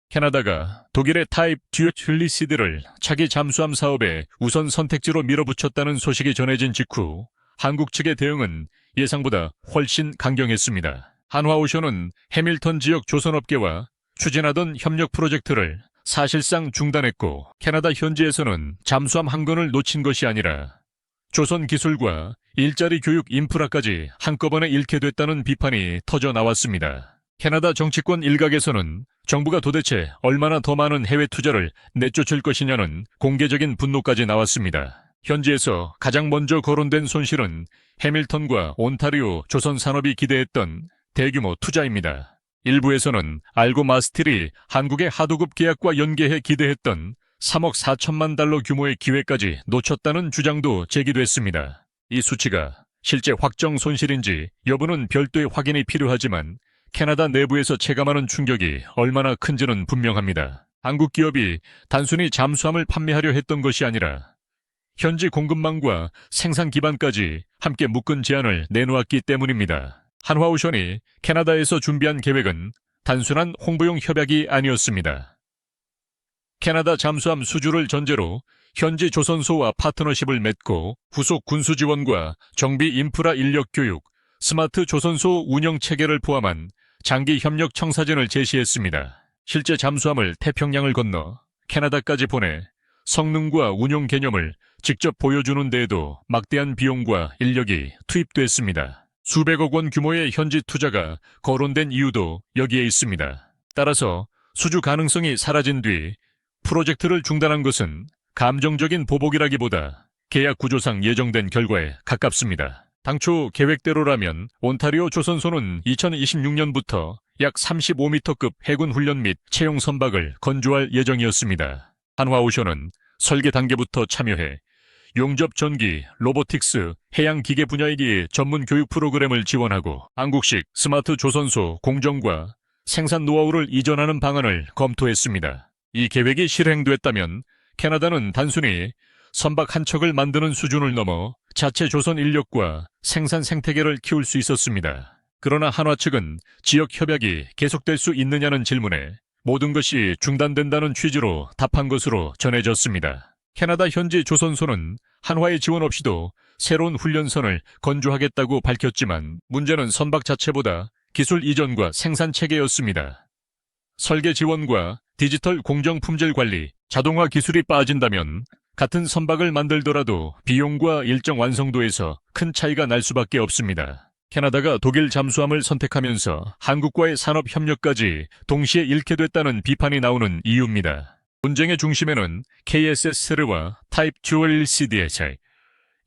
캐나다가 독일의 타입 듀얼리시드를 차기 잠수함 사업의 우선 선택지로 밀어붙였다는 소식이 전해진 직후 한국 측의 대응은 예상보다 훨씬 강경했습니다. 한화오션은 해밀턴 지역 조선업계와 추진하던 협력 프로젝트를 사실상 중단했고, 캐나다 현지에서는 잠수함 한 건을 놓친 것이 아니라 조선 기술과 일자리 교육 인프라까지 한꺼번에 잃게 됐다는 비판이 터져 나왔습니다. 캐나다 정치권 일각에서는 정부가 도대체 얼마나 더 많은 해외 투자를 내쫓을 것이냐는 공개적인 분노까지 나왔습니다. 현지에서 가장 먼저 거론된 손실은 해밀턴과 온타리오 조선 산업이 기대했던 대규모 투자입니다. 일부에서는 알고 마스틸이 한국의 하도급 계약과 연계해 기대했던 3억 4천만 달러 규모의 기회까지 놓쳤다는 주장도 제기됐습니다. 이 수치가 실제 확정 손실인지 여부는 별도의 확인이 필요하지만 캐나다 내부에서 체감하는 충격이 얼마나 큰지는 분명합니다. 한국 기업이 단순히 잠수함을 판매하려 했던 것이 아니라 현지 공급망과 생산 기반까지 함께 묶은 제안을 내놓았기 때문입니다. 한화오션이 캐나다에서 준비한 계획은 단순한 홍보용 협약이 아니었습니다. 캐나다 잠수함 수주를 전제로 현지 조선소와 파트너십을 맺고 후속 군수 지원과 정비 인프라 인력 교육, 스마트 조선소 운영 체계를 포함한 장기 협력 청사진을 제시했습니다. 실제 잠수함을 태평양을 건너 캐나다까지 보내 성능과 운용 개념을 직접 보여주는 데에도 막대한 비용과 인력이 투입됐습니다. 수백억 원 규모의 현지 투자가 거론된 이유도 여기에 있습니다. 따라서 수주 가능성이 사라진 뒤 프로젝트를 중단한 것은 감정적인 보복이라기보다 계약 구조상 예정된 결과에 가깝습니다. 당초 계획대로라면 온타리오 조선소는 2026년부터 약 35m급 해군 훈련 및 채용 선박을 건조할 예정이었습니다. 한화오션은 설계 단계부터 참여해 용접 전기, 로보틱스, 해양 기계 분야의 전문 교육 프로그램을 지원하고 한국식 스마트 조선소 공정과 생산 노하우를 이전하는 방안을 검토했습니다. 이 계획이 실행됐다면 캐나다는 단순히 선박 한 척을 만드는 수준을 넘어 자체 조선 인력과 생산 생태계를 키울 수 있었습니다. 그러나 한화 측은 지역 협약이 계속될 수 있느냐는 질문에 모든 것이 중단된다는 취지로 답한 것으로 전해졌습니다. 캐나다 현지 조선소는 한화의 지원 없이도 새로운 훈련선을 건조하겠다고 밝혔지만 문제는 선박 자체보다 기술 이전과 생산 체계였습니다. 설계 지원과 디지털 공정 품질 관리, 자동화 기술이 빠진다면 같은 선박을 만들더라도 비용과 일정 완성도에서 큰 차이가 날 수밖에 없습니다. 캐나다가 독일 잠수함을 선택하면서 한국과의 산업 협력까지 동시에 잃게 됐다는 비판이 나오는 이유입니다. 논쟁의 중심에는 KSS 세르와 타입 듀얼리시드의 차이,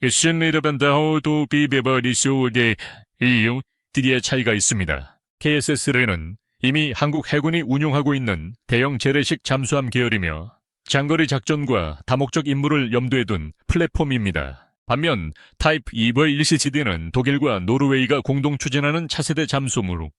신리르반다호도 비베버리쇼의 이용들의 차이가 있습니다. KSS 세르는 이미 한국 해군이 운용하고 있는 대형 재래식 잠수함 계열이며 장거리 작전과 다목적 임무를 염두에 둔 플랫폼입니다. 반면 타입 이버일시지드는 독일과 노르웨이가 공동 추진하는 차세대 잠수함으로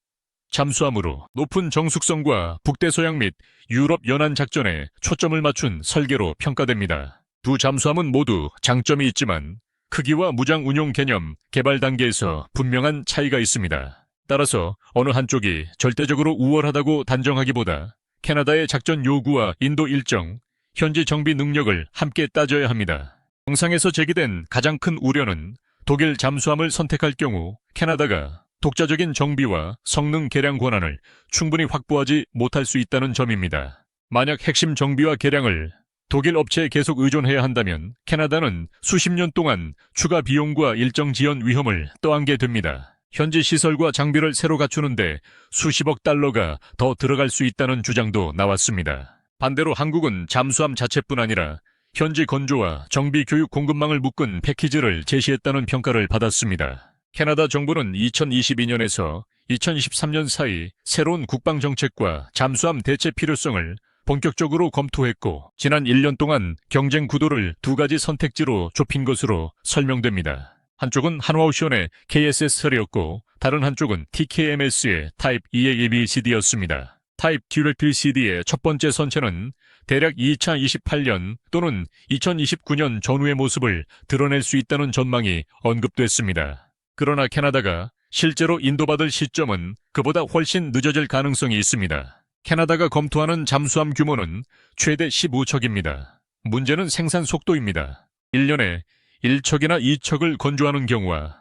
높은 정숙성과 북대서양 및 유럽 연안 작전에 초점을 맞춘 설계로 평가됩니다. 두 잠수함은 모두 장점이 있지만 크기와 무장 운용 개념, 개발 단계에서 분명한 차이가 있습니다. 따라서 어느 한쪽이 절대적으로 우월하다고 단정하기보다 캐나다의 작전 요구와 인도 일정, 현지 정비 능력을 함께 따져야 합니다. 영상에서 제기된 가장 큰 우려는 독일 잠수함을 선택할 경우 캐나다가 독자적인 정비와 성능 개량 권한을 충분히 확보하지 못할 수 있다는 점입니다. 만약 핵심 정비와 개량을 독일 업체에 계속 의존해야 한다면 캐나다는 수십 년 동안 추가 비용과 일정 지연 위험을 떠안게 됩니다. 현지 시설과 장비를 새로 갖추는데 수십억 달러가 더 들어갈 수 있다는 주장도 나왔습니다. 반대로 한국은 잠수함 자체뿐 아니라 현지 건조와 정비 교육 공급망을 묶은 패키지를 제시했다는 평가를 받았습니다. 캐나다 정부는 2022년에서 2023년 사이 새로운 국방정책과 잠수함 대체 필요성을 본격적으로 검토했고 지난 1년 동안 경쟁 구도를 두 가지 선택지로 좁힌 것으로 설명됩니다. 한쪽은 한화오션의 KSS-설이었고 다른 한쪽은 TKMS의 타입 EABCD였습니다. 타입 듀얼리시드의 첫 번째 선체는 대략 2028년 또는 2029년 전후의 모습을 드러낼 수 있다는 전망이 언급됐습니다. 그러나 캐나다가 실제로 인도받을 시점은 그보다 훨씬 늦어질 가능성이 있습니다. 캐나다가 검토하는 잠수함 규모는 최대 15척입니다. 문제는 생산 속도입니다. 1년에 1척이나 2척을 건조하는 경우와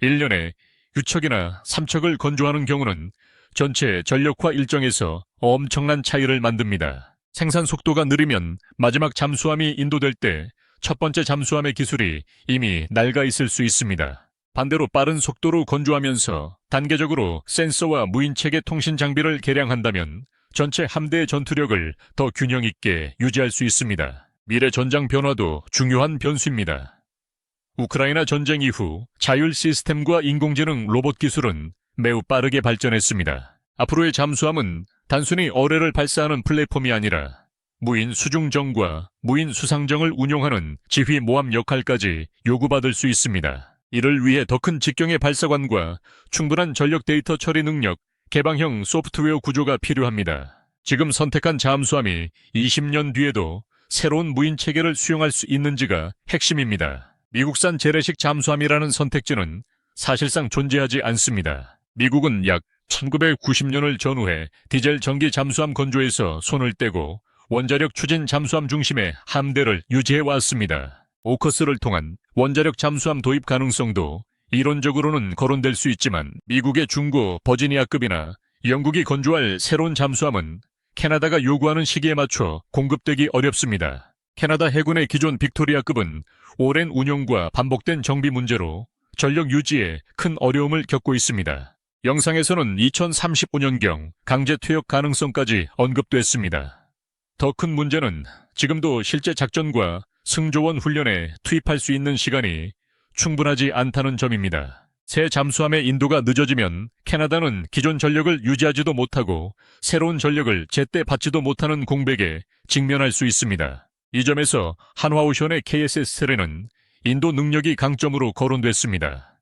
1년에 6척이나 3척을 건조하는 경우는 전체 전력화 일정에서 엄청난 차이를 만듭니다. 생산 속도가 느리면 마지막 잠수함이 인도될 때 첫 번째 잠수함의 기술이 이미 낡아 있을 수 있습니다. 반대로 빠른 속도로 건조하면서 단계적으로 센서와 무인체계 통신 장비를 개량한다면 전체 함대의 전투력을 더 균형 있게 유지할 수 있습니다. 미래 전장 변화도 중요한 변수입니다. 우크라이나 전쟁 이후 자율 시스템과 인공지능 로봇 기술은 매우 빠르게 발전했습니다. 앞으로의 잠수함은 단순히 어뢰를 발사하는 플랫폼이 아니라 무인 수중정과 무인 수상정을 운용하는 지휘 모함 역할까지 요구받을 수 있습니다. 이를 위해 더 큰 직경의 발사관과 충분한 전력 데이터 처리 능력, 개방형 소프트웨어 구조가 필요합니다. 지금 선택한 잠수함이 20년 뒤에도 새로운 무인 체계를 수용할 수 있는지가 핵심입니다. 미국산 재래식 잠수함이라는 선택지는 사실상 존재하지 않습니다. 미국은 약 1990년을 전후해 디젤 전기 잠수함 건조에서 손을 떼고 원자력 추진 잠수함 중심의 함대를 유지해 왔습니다. 오커스를 통한 원자력 잠수함 도입 가능성도 이론적으로는 거론될 수 있지만 미국의 중고 버지니아급이나 영국이 건조할 새로운 잠수함은 캐나다가 요구하는 시기에 맞춰 공급되기 어렵습니다. 캐나다 해군의 기존 빅토리아급은 오랜 운용과 반복된 정비 문제로 전력 유지에 큰 어려움을 겪고 있습니다. 영상에서는 2035년경 강제 퇴역 가능성까지 언급됐습니다. 더 큰 문제는 지금도 실제 작전과 승조원 훈련에 투입할 수 있는 시간이 충분하지 않다는 점입니다. 새 잠수함의 인도가 늦어지면 캐나다는 기존 전력을 유지하지도 못하고 새로운 전력을 제때 받지도 못하는 공백에 직면할 수 있습니다. 이 점에서 한화오션의 KSS 세례는 인도 능력이 강점으로 거론됐습니다.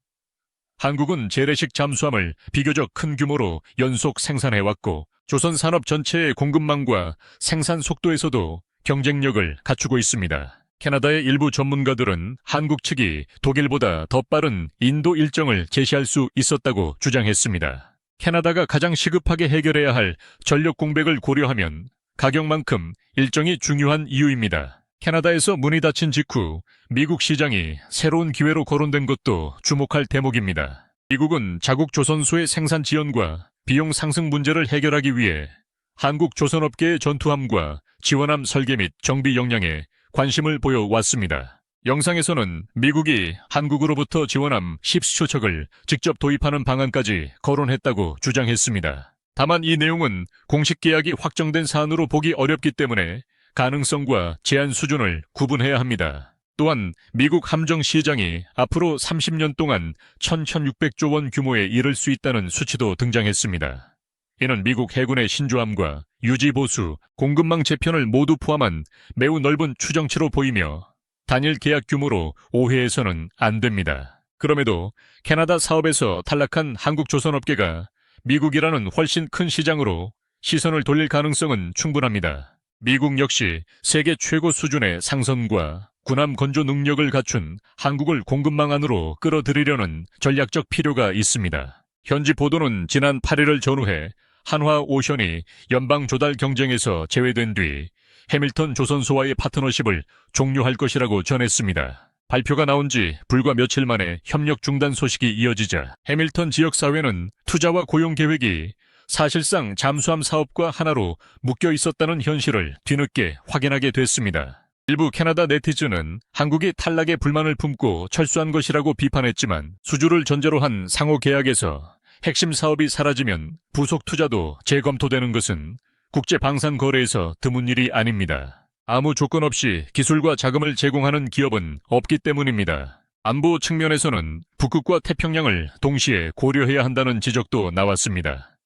한국은 재래식 잠수함을 비교적 큰 규모로 연속 생산해왔고 조선 산업 전체의 공급망과 생산 속도에서도 경쟁력을 갖추고 있습니다. 캐나다의 일부 전문가들은 한국 측이 독일보다 더 빠른 인도 일정을 제시할 수 있었다고 주장했습니다. 캐나다가 가장 시급하게 해결해야 할 전력 공백을 고려하면 가격만큼 일정이 중요한 이유입니다. 캐나다에서 문이 닫힌 직후 미국 시장이 새로운 기회로 거론된 것도 주목할 대목입니다. 미국은 자국 조선소의 생산 지연과 비용 상승 문제를 해결하기 위해 한국 조선업계의 전투함과 지원함 설계 및 정비 역량에 관심을 보여왔습니다. 영상에서는 미국이 한국으로부터 지원함 10수척을 직접 도입하는 방안까지 거론했다고 주장했습니다. 다만 이 내용은 공식 계약이 확정된 사안으로 보기 어렵기 때문에 가능성과 제한 수준을 구분해야 합니다. 또한 미국 함정 시장이 앞으로 30년 동안 1,600조 원 규모에 이를 수 있다는 수치도 등장했습니다. 이는 미국 해군의 신조함과 유지 보수, 공급망 재편을 모두 포함한 매우 넓은 추정치로 보이며 단일 계약 규모로 오해해서는 안 됩니다. 그럼에도 캐나다 사업에서 탈락한 한국 조선업계가 미국이라는 훨씬 큰 시장으로 시선을 돌릴 가능성은 충분합니다. 미국 역시 세계 최고 수준의 상선과 군함 건조 능력을 갖춘 한국을 공급망 안으로 끌어들이려는 전략적 필요가 있습니다. 현지 보도는 지난 8일을 전후해 한화오션이 연방 조달 경쟁에서 제외된 뒤 해밀턴 조선소와의 파트너십을 종료할 것이라고 전했습니다. 발표가 나온 지 불과 며칠 만에 협력 중단 소식이 이어지자 해밀턴 지역사회는 투자와 고용 계획이 사실상 잠수함 사업과 하나로 묶여 있었다는 현실을 뒤늦게 확인하게 됐습니다. 일부 캐나다 네티즌은 한국이 탈락에 불만을 품고 철수한 것이라고 비판했지만 수주를 전제로 한 상호 계약에서 핵심 사업이 사라지면 부속 투자도 재검토되는 것은 국제 방산 거래에서 드문 일이 아닙니다. 아무 조건 없이 기술과 자금을 제공하는 기업은 없기 때문입니다. 안보 측면에서는 북극과 태평양을 동시에 고려해야 한다는 지적도 나왔습니다.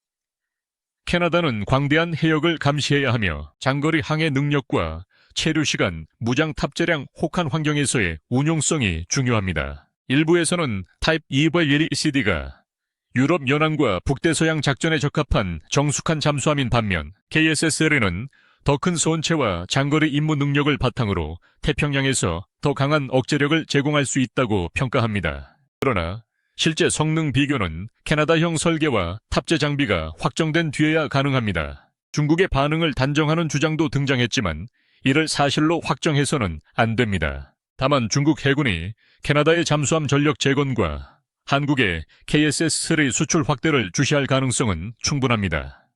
캐나다는 광대한 해역을 감시해야 하며 장거리 항해 능력과 체류 시간, 무장 탑재량 혹한 환경에서의 운용성이 중요합니다. 일부에서는 타입 EVLCD가 유럽 연안과 북대서양 작전에 적합한 정숙한 잠수함인 반면 KSSL에는 더 큰 선체와 장거리 임무 능력을 바탕으로 태평양에서 더 강한 억제력을 제공할 수 있다고 평가합니다. 그러나 실제 성능 비교는 캐나다형 설계와 탑재 장비가 확정된 뒤에야 가능합니다. 중국의 반응을 단정하는 주장도 등장했지만 이를 사실로 확정해서는 안 됩니다. 다만 중국 해군이 캐나다의 잠수함 전력 재건과 한국의 KSS-3 수출 확대를 주시할 가능성은 충분합니다.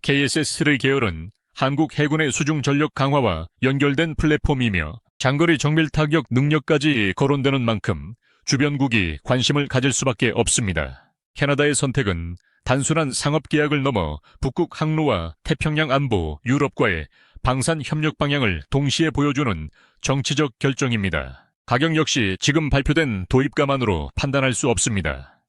KSS-3 계열은 한국 해군의 수중 전력 강화와 연결된 플랫폼이며 장거리 정밀 타격 능력까지 거론되는 만큼 주변국이 관심을 가질 수밖에 없습니다. 캐나다의 선택은 단순한 상업 계약을 넘어 북극 항로와 태평양 안보, 유럽과의 방산 협력 방향을 동시에 보여주는 정치적 결정입니다. 가격 역시 지금 발표된 도입가만으로 판단할 수 없습니다.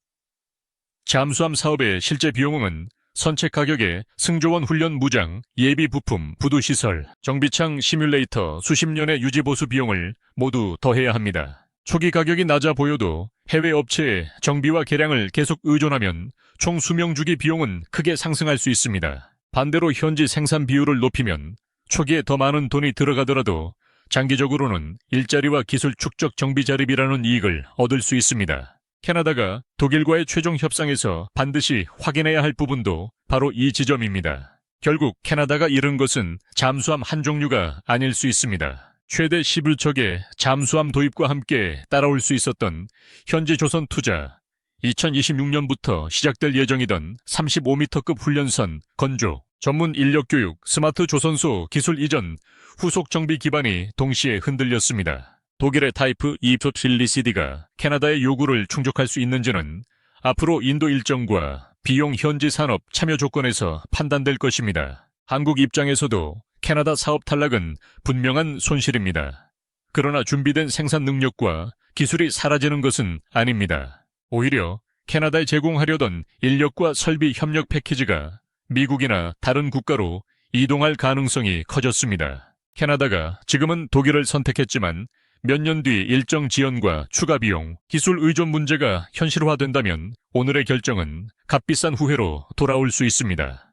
잠수함 사업의 실제 비용은 선체 가격에 승조원 훈련 무장, 예비 부품, 부두시설, 정비창 시뮬레이터, 수십 년의 유지보수 비용을 모두 더해야 합니다. 초기 가격이 낮아 보여도 해외 업체의 정비와 개량을 계속 의존하면 총 수명 주기 비용은 크게 상승할 수 있습니다. 반대로 현지 생산 비율을 높이면 초기에 더 많은 돈이 들어가더라도 장기적으로는 일자리와 기술 축적 정비 자립이라는 이익을 얻을 수 있습니다. 캐나다가 독일과의 최종 협상에서 반드시 확인해야 할 부분도 바로 이 지점입니다. 결국 캐나다가 잃은 것은 잠수함 한 종류가 아닐 수 있습니다. 최대 11척의 잠수함 도입과 함께 따라올 수 있었던 현지조선 투자, 2026년부터 시작될 예정이던 35m급 훈련선, 건조, 전문 인력 교육, 스마트 조선소 기술 이전, 후속 정비 기반이 동시에 흔들렸습니다. 독일의 타이프 2 트릴리시디가 캐나다의 요구를 충족할 수 있는지는 앞으로 인도 일정과 비용 현지 산업 참여 조건에서 판단될 것입니다. 한국 입장에서도 캐나다 사업 탈락은 분명한 손실입니다. 그러나 준비된 생산 능력과 기술이 사라지는 것은 아닙니다. 오히려 캐나다에 제공하려던 인력과 설비 협력 패키지가 미국이나 다른 국가로 이동할 가능성이 커졌습니다. 캐나다가 지금은 독일을 선택했지만 몇 년 뒤 일정 지연과 추가 비용, 기술 의존 문제가 현실화된다면 오늘의 결정은 값비싼 후회로 돌아올 수 있습니다.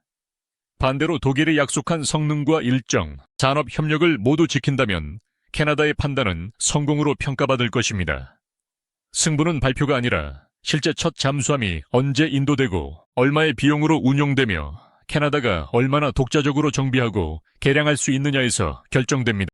반대로 독일이 약속한 성능과 일정, 산업 협력을 모두 지킨다면 캐나다의 판단은 성공으로 평가받을 것입니다. 승부는 발표가 아니라 실제 첫 잠수함이 언제 인도되고 얼마의 비용으로 운용되며 캐나다가 얼마나 독자적으로 정비하고 개량할 수 있느냐에서 결정됩니다.